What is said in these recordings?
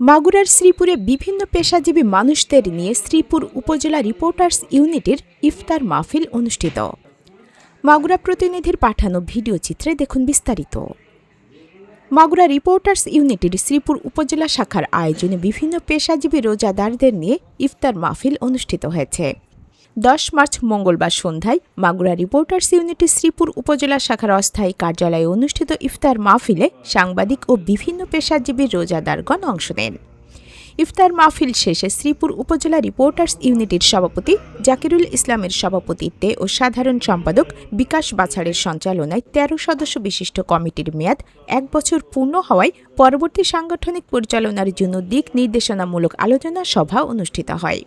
মাগুরার শ্রীপুরে বিভিন্ন পেশাজীবী মানুষদের নিয়ে শ্রীপুর উপজেলা রিপোর্টার্স ইউনিটের ইফতার মাহফিল অনুষ্ঠিত। মাগুরা প্রতিনিধির পাঠানো ভিডিও চিত্রে দেখুন বিস্তারিত। মাগুরা রিপোর্টার্স ইউনিটের শ্রীপুর উপজেলা শাখার আয়োজনে বিভিন্ন পেশাজীবী রোজাদারদের নিয়ে ইফতার মাহফিল অনুষ্ঠিত হয়েছে। 10 মার্চ মঙ্গলবার সন্ধ্যায় মাগুরা রিপোর্টার্স ইউনিটের শ্রীপুর উপজেলা শাখার অস্থায়ী কার্যালয়ে অনুষ্ঠিত ইফতার মাহফিলে সাংবাদিক ও বিভিন্ন পেশাজীবী রোজাদারগণ অংশ নেন। ইফতার মাহফিল শেষে শ্রীপুর উপজেলা রিপোর্টার্স ইউনিটের সভাপতি জাকিরুল ইসলামের সভাপতিত্বে ও সাধারণ সম্পাদক বিকাশ বাছাড়ের সঞ্চালনায় 13 সদস্য বিশিষ্ট কমিটির মেয়াদ 1 বছর পূর্ণ হওয়ায় পরবর্তী সাংগঠনিক পরিচালনার জন্য দিক নির্দেশনামূলক আলোচনা সভা অনুষ্ঠিত হয়।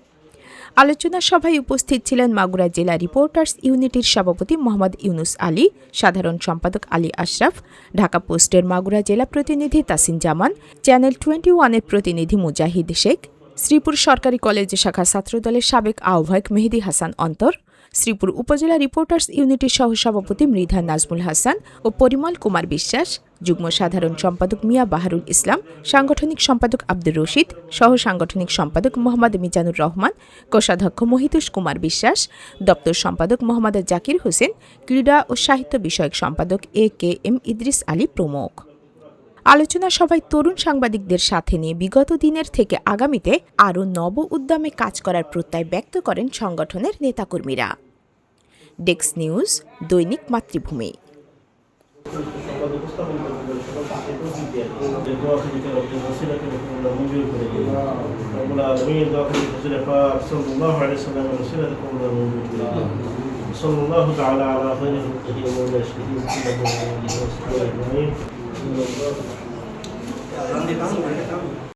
আলোচনা সভায় উপস্থিত ছিলেন মাগুরা জেলা রিপোর্টার্স ইউনিটির সভাপতি মোহাম্মদ ইউনুস আলী, সাধারণ সম্পাদক আলী আশরাফ, ঢাকা পোস্টের মাগুরা জেলা প্রতিনিধি তাসিন জামান, চ্যানেল 21-এর প্রতিনিধি মুজাহিদ শেখ, শ্রীপুর সরকারি কলেজ শাখা ছাত্রদলের সাবেক আহ্বায়ক মেহেদি হাসান অন্তর, শ্রীপুর উপজেলা রিপোর্টার্স ইউনিটির সহসভাপতি মৃধা নাজমুল হাসান ও পরিমল কুমার বিশ্বাস, যুগ্ম সাধারণ সম্পাদক মিয়া বাহারুল ইসলাম, সাংগঠনিক সম্পাদক আব্দুর রশিদ, সহ সাংগঠনিক সম্পাদক মোহাম্মদ মিজানুর রহমান, কোষাধ্যক্ষ মহিতুষ কুমার বিশ্বাস, দপ্তর সম্পাদক মোহাম্মদ জাকির হোসেন, ক্রীড়া ও সাহিত্য বিষয়ক সম্পাদক AKM ইদ্রিস আলী প্রমুখ। আলোচনা সভায় তরুণ সাংবাদিকদের সাথে নিয়ে বিগত দিনের থেকে আগামীতে আরও নব উদ্যমে কাজ করার প্রত্যয় ব্যক্ত করেন সংগঠনের নেতাকর্মীরা। ডেস্ক নিউজ, দৈনিক মাতৃভূমি। sallallahu ta'ala ala khayri khalqihi wa ala alihi wa sahbihi